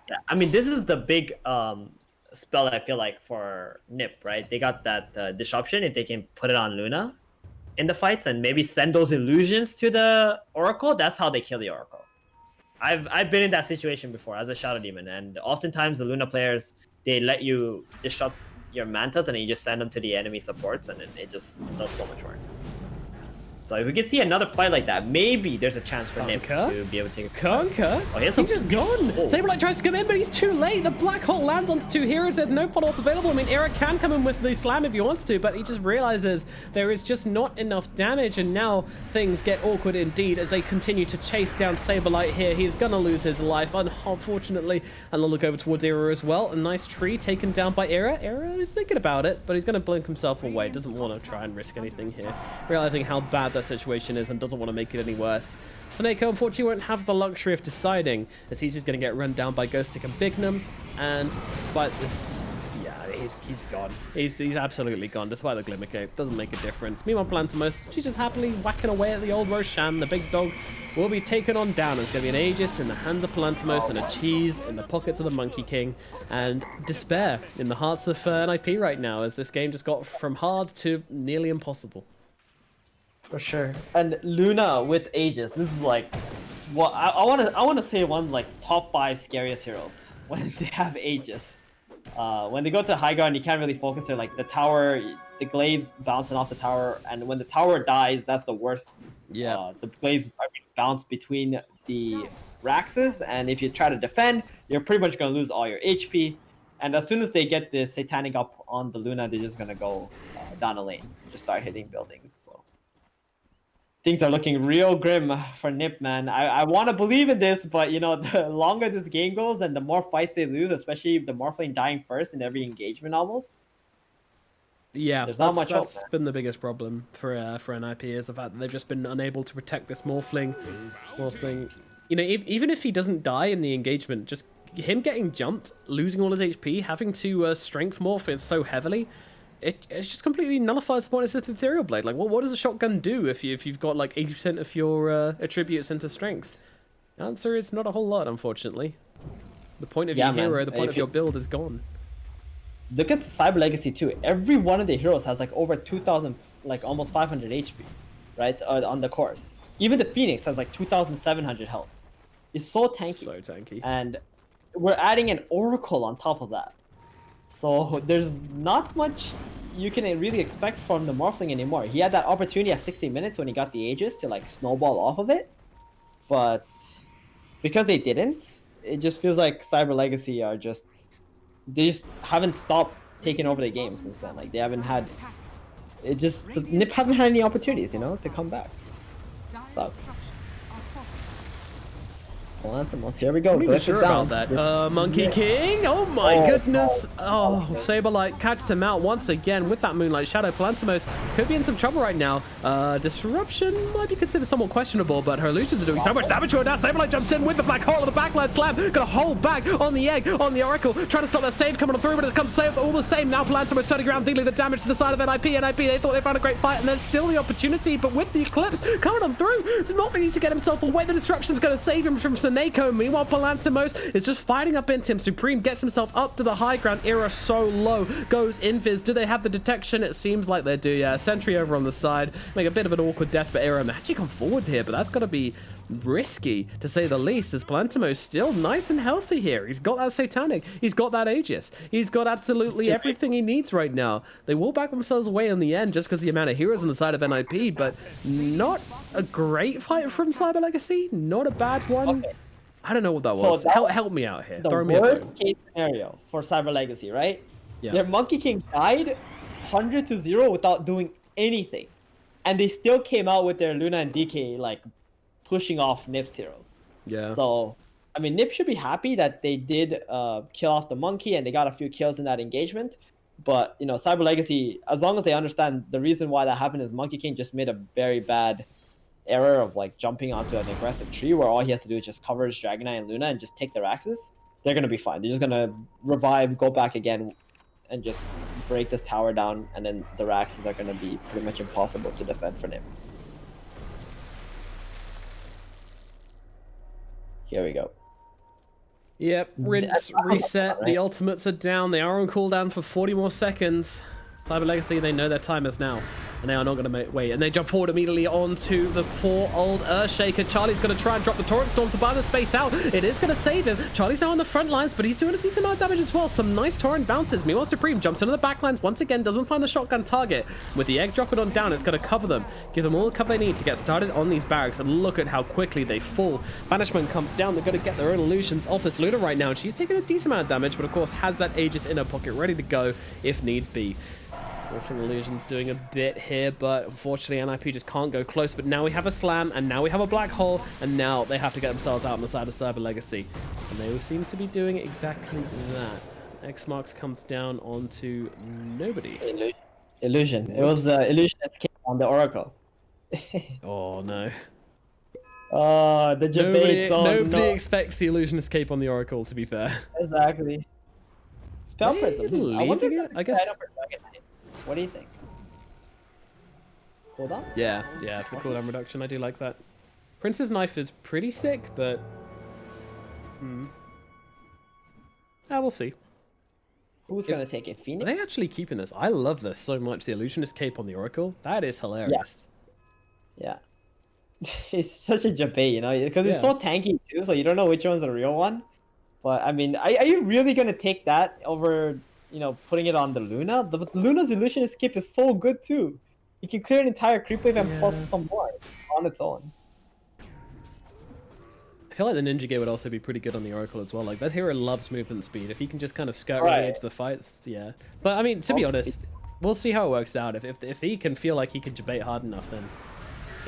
[SPEAKER 2] Yeah, I mean, this is the big spell I feel like for Nip, right? They got that disruption. If they can put it on Luna in the fights and maybe send those illusions to the Oracle, that's how they kill the Oracle. I've been in that situation before as a Shadow Demon, and oftentimes the Luna players, they let you disrupt your Mantas and then you just send them to the enemy supports, and then it just does so much work. So if we can see another fight like that, maybe there's a chance for Nip
[SPEAKER 1] Conker?
[SPEAKER 2] to be able to take a
[SPEAKER 1] Conker?
[SPEAKER 2] Oh, he's
[SPEAKER 1] He's just gone. Saberlight tries to come in, but he's too late. The black hole lands onto two heroes. There's no follow-up available. I mean, Era can come in with the slam if he wants to, but he just realizes there is just not enough damage, and now things get awkward indeed as they continue to chase down Saberlight here. He's gonna lose his life, unfortunately, and they'll look over towards Era as well. A nice tree taken down by Era. Era is thinking about it, but he's gonna blink himself away. Doesn't want to try and risk anything here, realizing how bad that situation is and doesn't want to make it any worse. Snako unfortunately won't have the luxury of deciding, as he's just going to get run down by Ghostic and Bignum, and despite this, yeah, he's gone. He's absolutely gone, despite the Glimmer Cape. Doesn't make a difference. Meanwhile, Plantimos, she's just happily whacking away at the old Roshan. The big dog will be taken on down. It's going to be an Aegis in the hands of Plantimos and a cheese in the pockets of the Monkey King, and despair in the hearts of NIP right now, as this game just got from hard to nearly impossible.
[SPEAKER 4] For sure. And Luna with Aegis, this is like, well, I want to say one like top 5 scariest heroes when they have Aegis. When they go to high ground, you can't really focus there. Like the tower, the glaives bouncing off the tower, and when the tower dies, that's the worst.
[SPEAKER 1] Yeah.
[SPEAKER 4] The glaives bounce between the Raxes, and if you try to defend, you're pretty much gonna lose all your HP. And as soon as they get the Satanic up on the Luna, they're just gonna go down a lane, just start hitting buildings. So things are looking real grim for Nip, man. I want to believe in this, but you know, the longer this game goes and the more fights they lose, especially the Morphling dying first in every engagement almost.
[SPEAKER 1] Yeah,
[SPEAKER 4] there's not much hope.
[SPEAKER 1] That's been the biggest problem for NIP, is the fact that they've just been unable to protect this Morphling. You know, even if he doesn't die in the engagement, just him getting jumped, losing all his HP, having to strength morph it so heavily, it just completely nullifies the point of this Ethereal Blade. Like, what does a shotgun do if you've got like 80% of your attributes into strength? The answer is not a whole lot, unfortunately. The point of your hero, the point of your build is gone.
[SPEAKER 4] Look at Cyber Legacy too. Every one of the heroes has like over 2,000, like almost 500 HP, right, on the course. Even the Phoenix has like 2,700 health. It's so tanky.
[SPEAKER 1] So tanky.
[SPEAKER 4] And we're adding an Oracle on top of that. So there's not much you can really expect from the Morphling anymore. He had that opportunity at 60 minutes when he got the Aegis to like snowball off of it. But because they didn't, it just feels like Cyber Legacy are just... They just haven't stopped taking over the game since then. Like, they haven't had... It just... The Nip haven't had any opportunities, you know, to come back. Sucks. Lanthimos, here we go.
[SPEAKER 1] I'm not even sure about that. Monkey King? Oh my goodness. Oh, Saberlight catches him out once again with that Moonlight Shadow. Plantimos could be in some trouble right now. Disruption might be considered somewhat questionable, but her illusions are doing so much damage to her now. Saberlight jumps in with the black hole and the backline slam. Gonna hold back on the egg, on the Oracle, trying to stop that save coming through, but it's come safe all the same. Now Plantimos turning around, dealing the damage to the side of NIP. They thought they found a great fight, and there's still the opportunity, but with the Eclipse coming on through, Morphling needs to get himself away. The disruption's gonna save him from Snako. Meanwhile, Palantimos is just fighting up into him. Supreme gets himself up to the high ground. Era so low. Goes Invis. Do they have the detection? It seems like they do, yeah. Sentry over on the side. Make a bit of an awkward death for Era. Magic on forward here, but that's got to be risky, to say the least, as Palantimos still nice and healthy here. He's got that Satanic. He's got that Aegis. He's got absolutely everything he needs right now. They will back themselves away in the end just because the amount of heroes on the side of NIP, but not a great fight from Cyber Legacy. Not a bad one.
[SPEAKER 4] Okay.
[SPEAKER 1] I don't know what that was. Help me out here.
[SPEAKER 4] The
[SPEAKER 1] Throw me a
[SPEAKER 4] worst
[SPEAKER 1] bone.
[SPEAKER 4] case scenario for Cyber Legacy, right?
[SPEAKER 1] Yeah.
[SPEAKER 4] Their Monkey King died 100-0 without doing anything. And they still came out with their Luna and DK, like, pushing off Nip's heroes.
[SPEAKER 1] Yeah.
[SPEAKER 4] So, I mean, Nip should be happy that they did kill off the Monkey and they got a few kills in that engagement. But, you know, Cyber Legacy, as long as they understand the reason why that happened is Monkey King just made a very bad error of like jumping onto an aggressive tree where all he has to do is just cover his Dragonite and Luna and just take their axes, they're going to be fine. They're just going to revive, go back again, and just break this tower down, and then the Raxes are going to be pretty much impossible to defend for him. Here we go.
[SPEAKER 1] Yep, rinse, reset, the ultimates are down. They are on cooldown for 40 more seconds. Cyber Legacy, they know their time is now. and they are not going to wait. And they jump forward immediately onto the poor old Earthshaker. Charlie's going to try and drop the Torrent Storm to buy the space out. It is going to save him. Charlie's now on the front lines, but he's doing a decent amount of damage as well. Some nice Torrent bounces. Meanwhile, Supreme jumps into the back lines once again, doesn't find the shotgun target. With the egg dropping on down, it's going to cover them, give them all the cover they need to get started on these barracks, and look at how quickly they fall. Banishment comes down. They're going to get their own illusions off this Luna right now, and she's taking a decent amount of damage, but of course has that Aegis in her pocket ready to go if needs be. Morphling Illusion's doing a bit here, but unfortunately NIP just can't go close. But now we have a slam, and now we have a black hole, and now they have to get themselves out on the side of Cyber Legacy. And they all seem to be doing exactly that. X Marks comes down onto nobody.
[SPEAKER 4] Illusion. It was the Illusion escape on the Oracle.
[SPEAKER 1] Oh no.
[SPEAKER 4] Oh, the debates.
[SPEAKER 1] Nobody expects the Illusion escape on the Oracle, to be fair.
[SPEAKER 4] Exactly. Spell Prism. I wonder if
[SPEAKER 1] I guess.
[SPEAKER 4] What do you think? Cooldown?
[SPEAKER 1] Yeah, for the cooldown reduction, I do like that. Prince's Knife is pretty sick, but we'll see.
[SPEAKER 4] Who's gonna take it?
[SPEAKER 1] Are
[SPEAKER 4] Phoenix?
[SPEAKER 1] they actually keeping this? I love this so much. The Illusionist cape on the Oracle. That is hilarious.
[SPEAKER 4] Yeah. It's such a debate, you know, because it's so tanky too, so you don't know which one's the real one. But I mean, are you really gonna take that over, you know, putting it on the Luna? The Luna's Illusionist cape is so good too. You can clear an entire creep wave and plus some more on its own.
[SPEAKER 1] I feel like the Ninja Gear would also be pretty good on the Oracle as well. Like, that hero loves movement speed. If he can just kind of skirt around the edge of the fights, yeah. But I mean, to be honest, we'll see how it works out. If he can feel like he can debate hard enough, then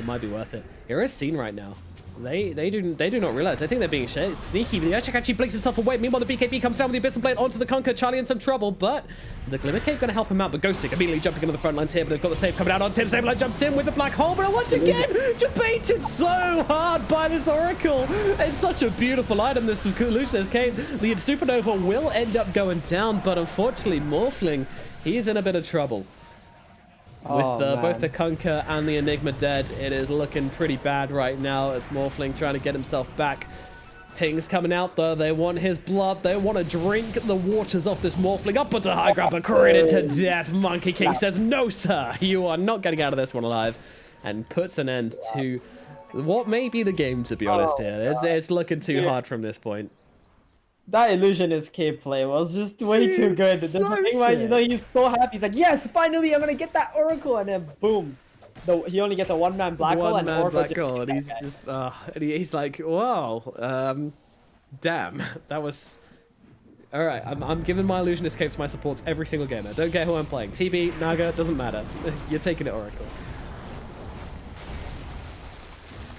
[SPEAKER 1] it might be worth it. Hero's seen right now. They do not realize. They think they're being sneaky. But the Urchak actually blinks himself away. Meanwhile, the BKB comes down with the Abyssal Blade onto the Conquer. Charlie in some trouble, but the Glimmer Cape going to help him out. But Ghostic immediately jumping into the front lines here, but they've got the save coming out on Tim. Sableye jumps in with the black hole, but once again, debated so hard by this Oracle. It's such a beautiful item, this Illusionist Cape. The Supernova will end up going down, but unfortunately, Morphling, he is in a bit of trouble. With both the Kunkka and the Enigma dead, it is looking pretty bad right now as Morphling trying to get himself back. Ping's coming out though. They want his blood. They want to drink the waters off this Morphling. Up onto high ground, but critted to death. Monkey King says, no, sir, you are not getting out of this one alive. And puts an end to what may be the game, to be honest here. It's looking too hard from this point.
[SPEAKER 4] That Illusionist cape play was just way too good. There's a thing where, you know, he's so happy. He's like, yes, finally, I'm going to get that Oracle. And then boom. He only gets a one-man black hole.
[SPEAKER 1] One-man black hole. And he's just, and he's like, wow, damn, that was... All right, I'm giving my Illusionist capes my supports every single game. I don't care who I'm playing. TB, Naga, doesn't matter. You're taking it, Oracle.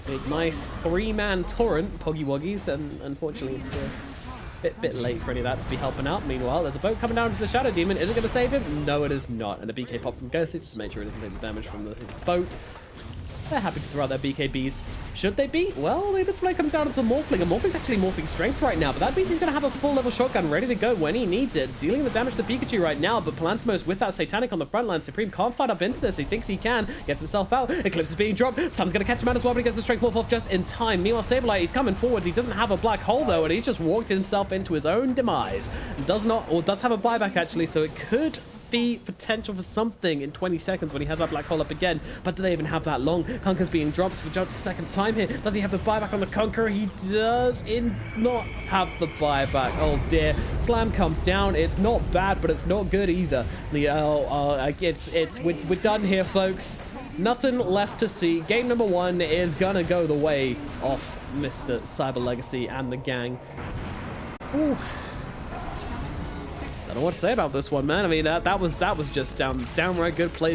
[SPEAKER 1] Big, nice three-man torrent, Poggy Woggies, and unfortunately it's bit late for any of that to be helping out. Meanwhile, there's a boat coming down to the Shadow Demon. Is it going to save him? No, it is not. And a BK pop from Ghosty just to make sure it doesn't take the damage from the boat. They're happy to throw out their BKBs. Should they be? Well, the display comes down to the Morphling, and Morphling's actually morphing strength right now, but that means he's going to have a full level shotgun ready to go when he needs it, dealing the damage to Pikachu right now, but Palantimos with that Satanic on the front line. Supreme can't fight up into this. He thinks he can, gets himself out. Eclipse is being dropped. Sun's going to catch him out as well, but he gets the strength morph off just in time. Meanwhile, Sableye, he's coming forwards. He doesn't have a black hole though, and he's just walked himself into his own demise. Does have a buyback actually, so it could be potential for something in 20 seconds when he has that black hole up again. But do they even have that long? Conker's being dropped for just a second time here. Does he have the buyback on the Conker? He does not have the buyback. Oh dear. Slam comes down. It's not bad, but it's not good either. We're done here, folks. Nothing left to see. Game number 1 is gonna go the way of Mr. Cyber Legacy and the gang. Ooh. I don't know what to say about this one, man. I mean, that was just downright good play